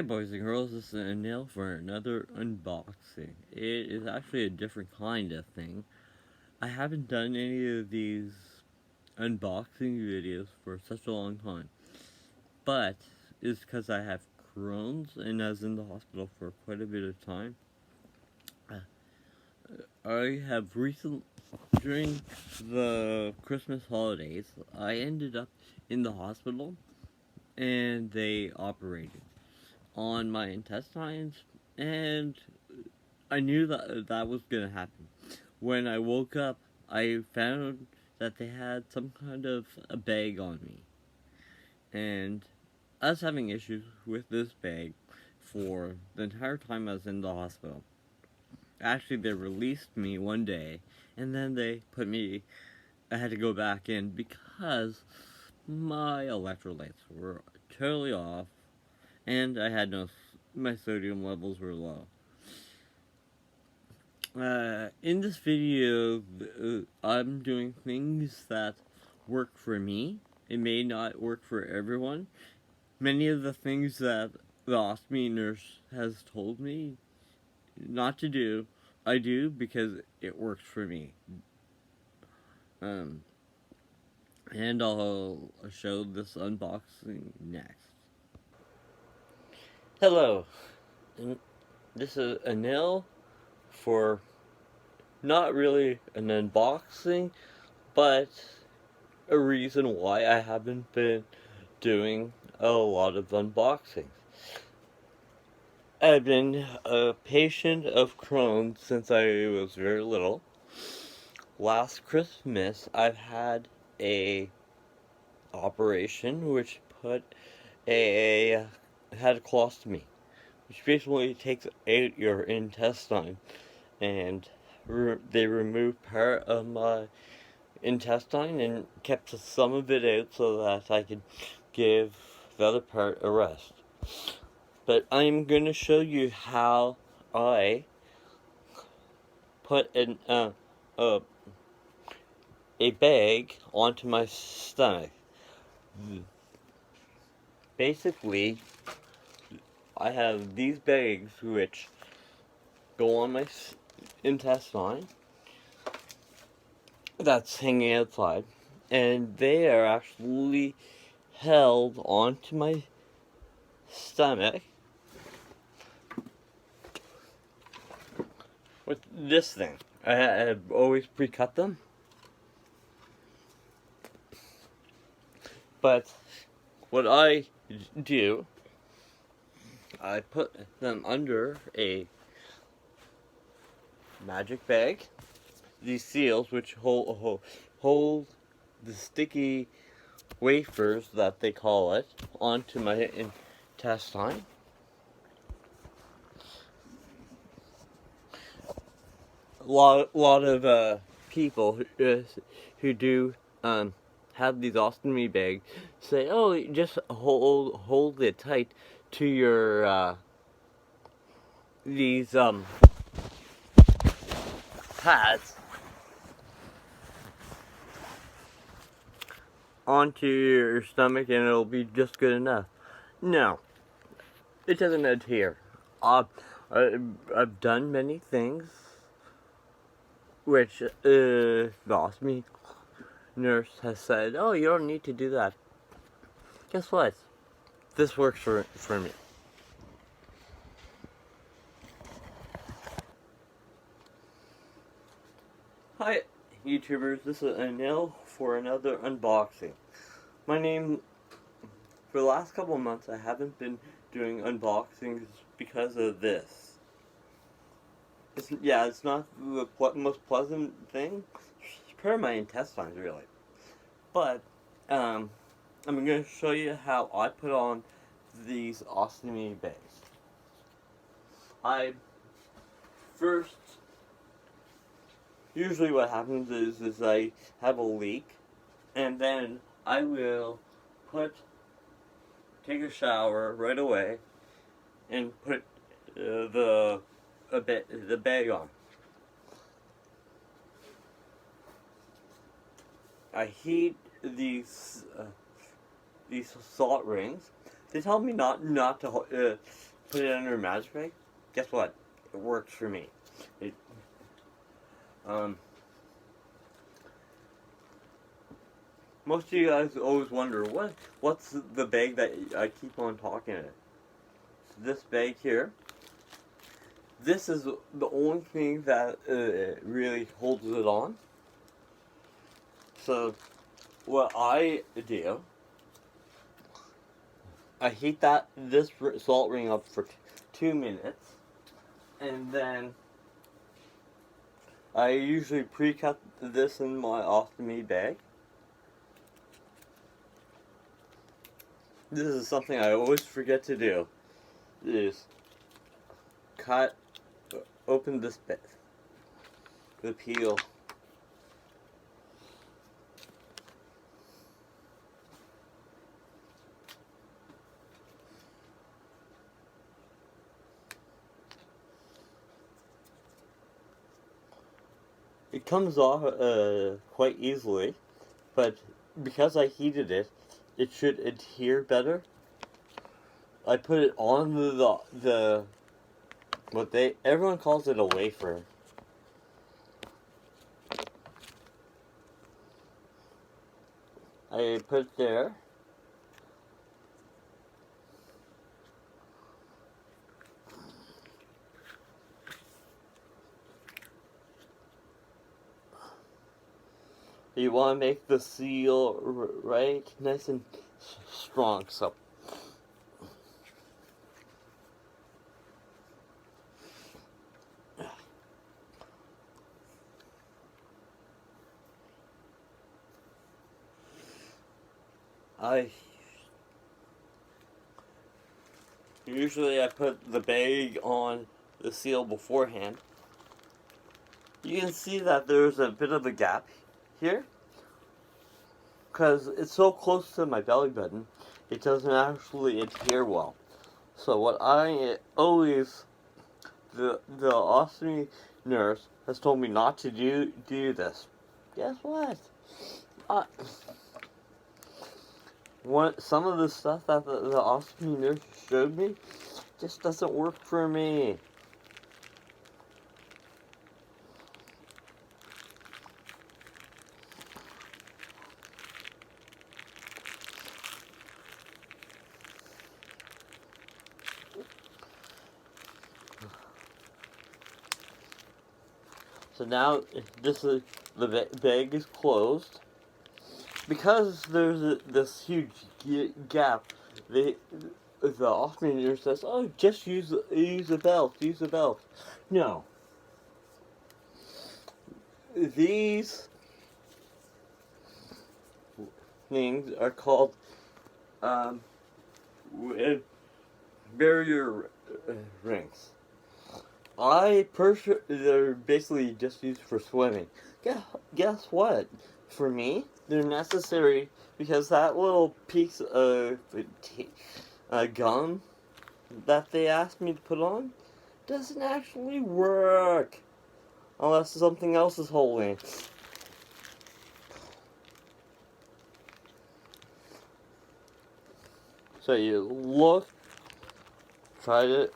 Hi boys and girls, this is Anil for another unboxing. It is actually a different kind of thing. I haven't done any of these unboxing videos for such a long time. But it's because I have Crohn's and I was in the hospital for quite a bit of time. I have during the Christmas holidays, I ended up in the hospital and they operated on my intestines, and I knew that was gonna happen. When I woke up, I found that they had some kind of a bag on me, and I was having issues with this bag for the entire time I was in the hospital. Actually, they released me one day, and then they put me. I had to go back in because my electrolytes were totally off, and I had no. My sodium levels were low. In this video, I'm doing things that work for me. It may not work for everyone. Many of the things that the ostomy nurse has told me not to do, I do because it works for me. And I'll show this unboxing next. Hello, this is Anil for not really an unboxing, but a reason why I haven't been doing a lot of unboxings. I've been a patient of Crohn's since I was very little. Last Christmas, I've had a operation which put had a colostomy, which basically takes out your intestine, and they removed part of my intestine and kept some of it out so that I could give the other part a rest. But I'm going to show you how I put a bag onto my stomach. Basically, I have these bags which go on my intestine that's hanging outside, and they are actually held onto my stomach with this thing. I've always pre-cut them, but what I do, I put them under a magic bag. These seals, which hold the sticky wafers that they call it, onto my intestine. A lot of people who do have these ostomy bags say, "Oh, just hold it tight to your these pads onto your stomach, and it'll be just good enough." No, it doesn't adhere. I've done many things which the ostomy nurse has said, "Oh, you don't need to do that." Guess what? This works for me. Hi, YouTubers. This is Anil for another unboxing. My name, for the last couple of months, I haven't been doing unboxings because of this. It's not the most pleasant thing. Prepare my intestines, really. But, I'm going to show you how I put on these ostomy bags. Usually what happens is I have a leak, and then I will take a shower right away, and put the bag on. I heat these salt rings. They tell me not to put it under a magic bag. Guess what? It works for me. It, um, most of you guys always wonder what's the bag that I keep on talking about. So this bag here. This is the only thing that really holds it on. So what I do, I heat this salt ring up for 2 minutes, and then I usually pre-cut this in my Ostomy bag. This is something I always forget to do. Is open this bit, the peel. It comes off quite easily, but because I heated it, it should adhere better. I put it on the everyone calls it a wafer. I put it there. You want to make the seal right, nice and strong. So usually I put the bag on the seal beforehand. You can see that there's a bit of a gap here because it's so close to my belly button, it doesn't actually adhere well. So what I always, the ostomy nurse has told me not to do this. Guess what? Some of the stuff that the ostomy nurse showed me just doesn't work for me. So now the bag is closed. Because there's this huge gap, the ostomy nurse says, "Oh, just use a belt. Use a belt." No. These things are called barrier rings. They're basically just used for swimming. Guess what? For me, they're necessary because that little piece of gum that they asked me to put on doesn't actually work unless something else is holding it. So you look, try it,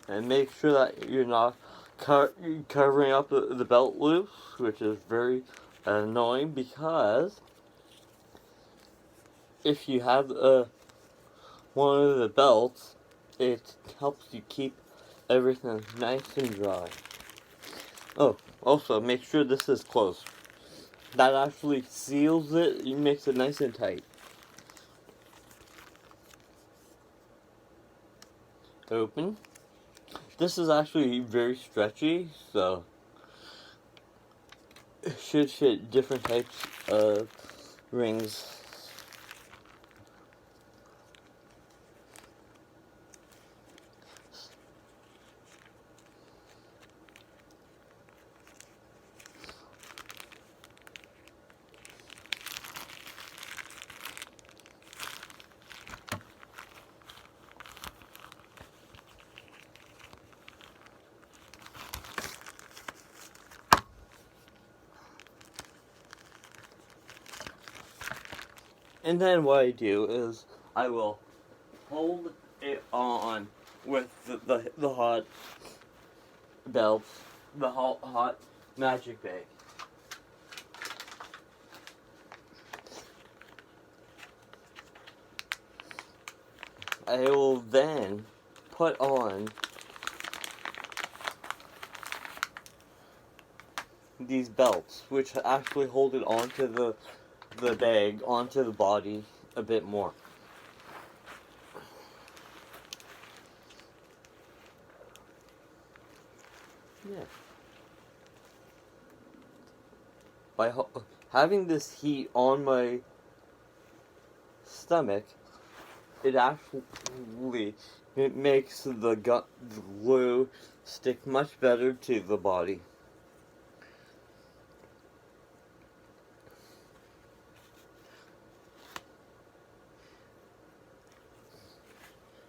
and make sure that you're not covering up the belt loops, which is very annoying because if you have one of the belts, it helps you keep everything nice and dry. Oh, also make sure this is closed. That actually seals it, it makes it nice and tight. Open. This is actually very stretchy, so it should fit different types of rings. And then what I do is I will hold it on with the hot belts, the hot magic bag. I will then put on these belts, which actually hold it onto the bag, onto the body a bit more. Yeah. By having this heat on my stomach, it makes the gut glue stick much better to the body.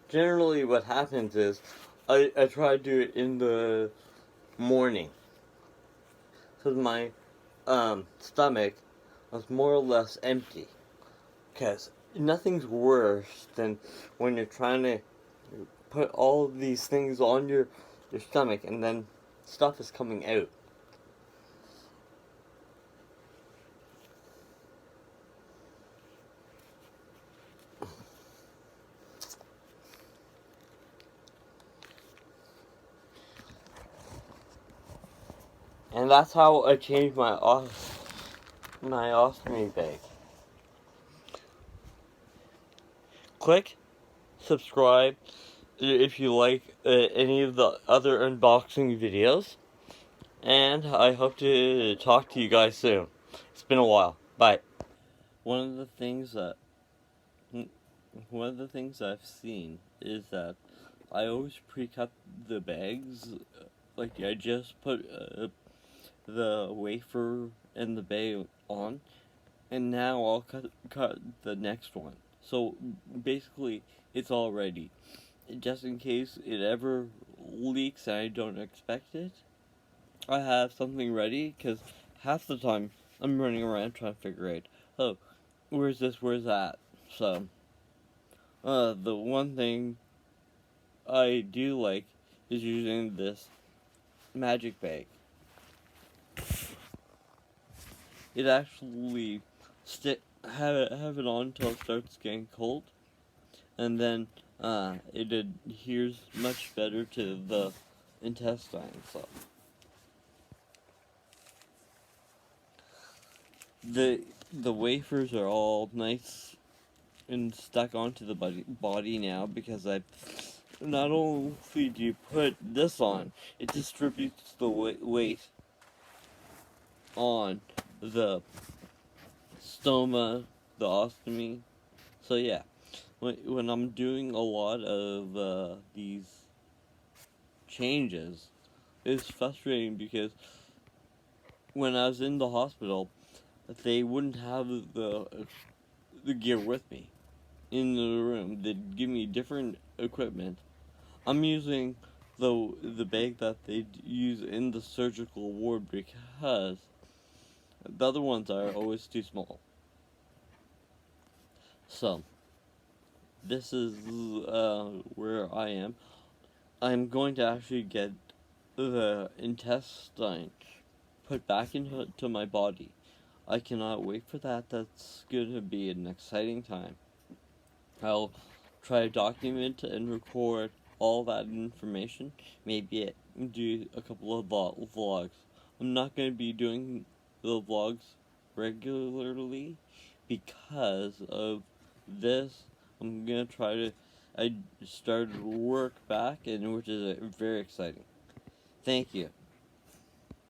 Generally what happens is I try to do it in the morning, because my stomach was more or less empty. Because nothing's worse than when you're trying to put all these things on your stomach and then stuff is coming out. And that's how I changed my ostomy bag. Click subscribe if you like any of the other unboxing videos, and I hope to talk to you guys soon. It's been a while. Bye. One of the things I've seen is that I always pre-cut the bags. Like, I just put the wafer and the bag on, and now I'll cut the next one. So basically, it's all ready. Just in case it ever leaks and I don't expect it, I have something ready, because half the time I'm running around trying to figure out, oh, where's this, where's that? So, the one thing I do like is using this magic bag. It actually have it on until it starts getting cold, and then it adheres much better to the intestine. So the wafers are all nice and stuck onto the body now, because I not only do you put this on, it distributes the weight on the stoma, the ostomy. So yeah, when I'm doing a lot of these changes, it's frustrating, because when I was in the hospital, they wouldn't have the gear with me in the room. They'd give me different equipment. I'm using the bag that they use in the surgical ward, because the other ones are always too small. So this is where I am. I'm going to actually get the intestine put back into my body. I cannot wait for that. That's going to be an exciting time. I'll try to document and record all that information. Maybe do a couple of vlogs. I'm not going to be doing the vlogs regularly because of this. I'm going to try to... I started work back, and which is very exciting. Thank you.